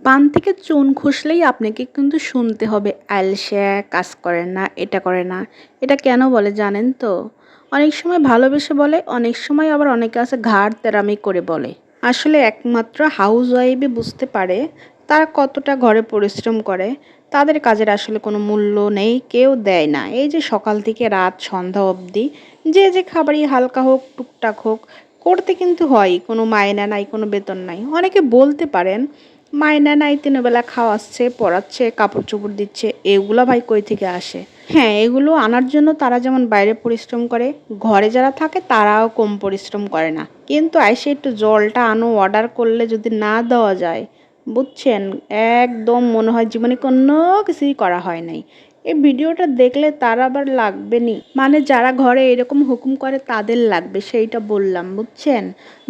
পান থেকে চুন খসলেই আপনাকে কিন্তু শুনতে হবে আলসে, কাজ করে না, এটা করে না। এটা কেন বলে জানেন তো? অনেক সময় ভালোবেসে বলে, অনেক সময় আবার অনেকে আছে ঘাড় তেরামি করে বলে। আসলে একমাত্র হাউস ওয়াইফই বুঝতে পারে তারা কতটা ঘরে পরিশ্রম করে। তাদের কাজের আসলে কোনো মূল্য নেই, কেউ দেয় না। এই যে সকাল থেকে রাত সন্ধ্যা অবধি যে খাবারই হালকা হোক টুকটাক হোক করতে কিন্তু হয়, কোনো মায়না নাই, কোনো বেতন নাই। অনেকে বলতে পারেন মায়না নাই, ৩ বেলা খাওয়াচ্ছে, পড়াচ্ছে, কাপড় চোপড় দিচ্ছে, এগুলো ভাই কই থেকে আসে? হ্যাঁ, এগুলো আনার জন্য তারা যেমন বাইরে পরিশ্রম করে, ঘরে যারা থাকে তারাও কম পরিশ্রম করে না। কিন্তু আইসে একটু জলটা আনো অর্ডার করলে যদি না দেওয়া যায়, বুঝছেন, একদম মনে হয় জীবনে কোনো কিছুই করা হয় নাই। এই ভিডিওটা দেখলে তার আবার লাগবে নি, মানে যারা ঘরে এরকম হুকুম করে তাদের লাগবে, সেইটা বললাম, বুঝছেন।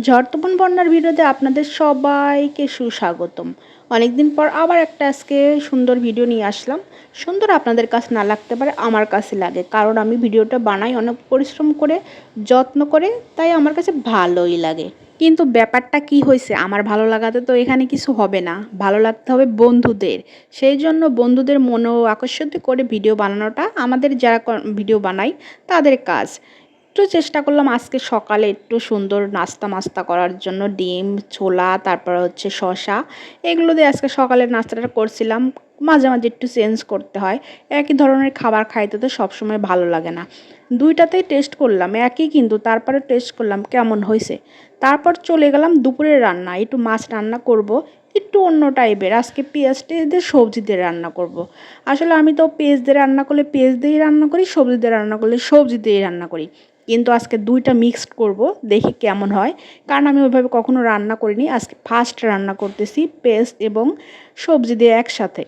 ঝড় তুফান বন্যার ভিডিওতে আপনাদের সবাইকে সুস্বাগতম। অনেকদিন পর আবার একটা আজকে সুন্দর ভিডিও নিয়ে আসলাম। সুন্দর আপনাদের কাছে না লাগতে পারে, আমার কাছে লাগে, কারণ আমি ভিডিওটা বানাই অনেক পরিশ্রম করে, যত্ন করে, তাই আমার কাছে ভালোই লাগে। কিন্তু ব্যাপারটা কি হয়েছে, আমার ভালো লাগাতে তো এখানে কিছু হবে না, ভালো লাগতে হবে বন্ধুদের। সেই জন্য বন্ধুদের মনও আকর্ষিত করে ভিডিও বানানোটা আমাদের যারা ভিডিও বানাই তাদের কাজ। একটু চেষ্টা করলাম আজকে সকালে একটু সুন্দর নাস্তা মাস্তা করার জন্য, ডিম, ছোলা, তারপর হচ্ছে শসা, এগুলো দিয়ে আজকে সকালের নাস্তাটা করছিলাম। মাঝে মাঝে একটু চেঞ্জ করতে হয়, একই ধরনের খাবার খাইতে তো সবসময় ভালো লাগে না। দুইটাতেই টেস্ট করলাম একই, কিন্তু তারপরে টেস্ট করলাম কেমন হয়েছে। তারপর চলে গেলাম দুপুরের রান্না, একটু মাছ রান্না করব, একটু অন্য টাইপের। আজকে পেঁয়াজ টেয়াজ দিয়ে সবজি দিয়ে রান্না করব। আসলে আমি তো পেঁয়াজ দিয়ে রান্না করলে পেঁয়াজ দিয়েই রান্না করি, সবজি দিয়ে রান্না করলে সবজি দিয়েই রান্না করি। কিন্তু আজকে দুইটা মিক্সড করব, দেখি কেমন হয়, কারণ আমি ওইভাবে কখনো রান্না করিনি, আজকে ফার্স্ট রান্না করতেছি পেস্ট এবং সবজি দিয়ে একসাথে।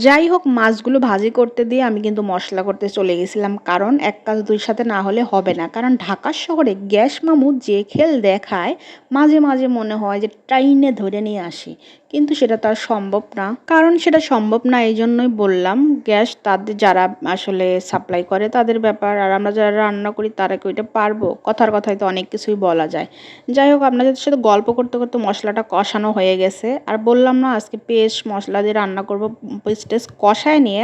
যাই হোক, মাছগুলো ভাজি করতে দিয়ে আমি কিন্তু মশলা করতে চলে গেছিলাম, কারণ এক কাজ দুই সাথে না হলে হবে না। কারণ ঢাকার শহরে গ্যাস মামু যে খেল দেখায়, মাঝে মাঝে মনে হয় যে ট্রাইনে ধরে নিয়ে আসি, কিন্তু সেটা তো আর সম্ভব না। কারণ সেটা সম্ভব না, এই জন্যই বললাম গ্যাস তাদের যারা আসলে সাপ্লাই করে তাদের ব্যাপার, আর আমরা যারা রান্না করি তারা কি ওইটা পারবো? কথার কথায় তো অনেক কিছুই বলা যায়। যাই হোক, আপনাদের সাথে গল্প করতে করতে মশলাটা কষানো হয়ে গেছে, আর বললাম না আজকে পেস্ট মশলা দিয়ে রান্না করব। পেস্ট টেস্ট কষায় নিয়ে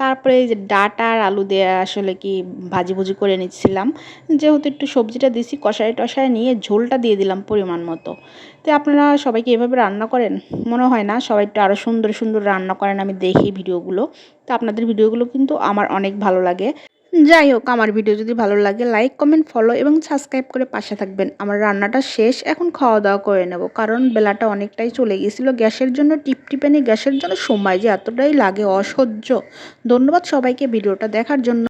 তারপরে এই যে ডাটা আর আলু দিয়ে আসলে কি ভাজি ভুজি করে নিচ্ছিলাম। যেহেতু একটু সবজিটা দিছি, কষায় টষায় নিয়ে ঝোলটা দিয়ে দিলাম পরিমাণ মতো। তো আপনারা সবাই কি এভাবে রান্না করেন? মনে হয় না সবাই একটু আরও সুন্দর সুন্দর রান্না করেন, আমি দেখি ভিডিওগুলো। তো আপনাদের ভিডিওগুলো কিন্তু আমার অনেক ভালো লাগে। যাই হোক, আমার ভিডিও যদি ভালো লাগে লাইক, কমেন্ট, ফলো এবং সাবস্ক্রাইব করে পাশে থাকবেন। আমার রান্নাটা শেষ, এখন খাওয়া দাওয়া করে নেব, কারণ বেলাটা অনেকটাই চলে গিয়েছিলো। গ্যাসের জন্য টিপটিপানি, গ্যাসের জন্য সময় যে এতটাই লাগে অসহ্য। ধন্যবাদ সবাইকে ভিডিওটা দেখার জন্য।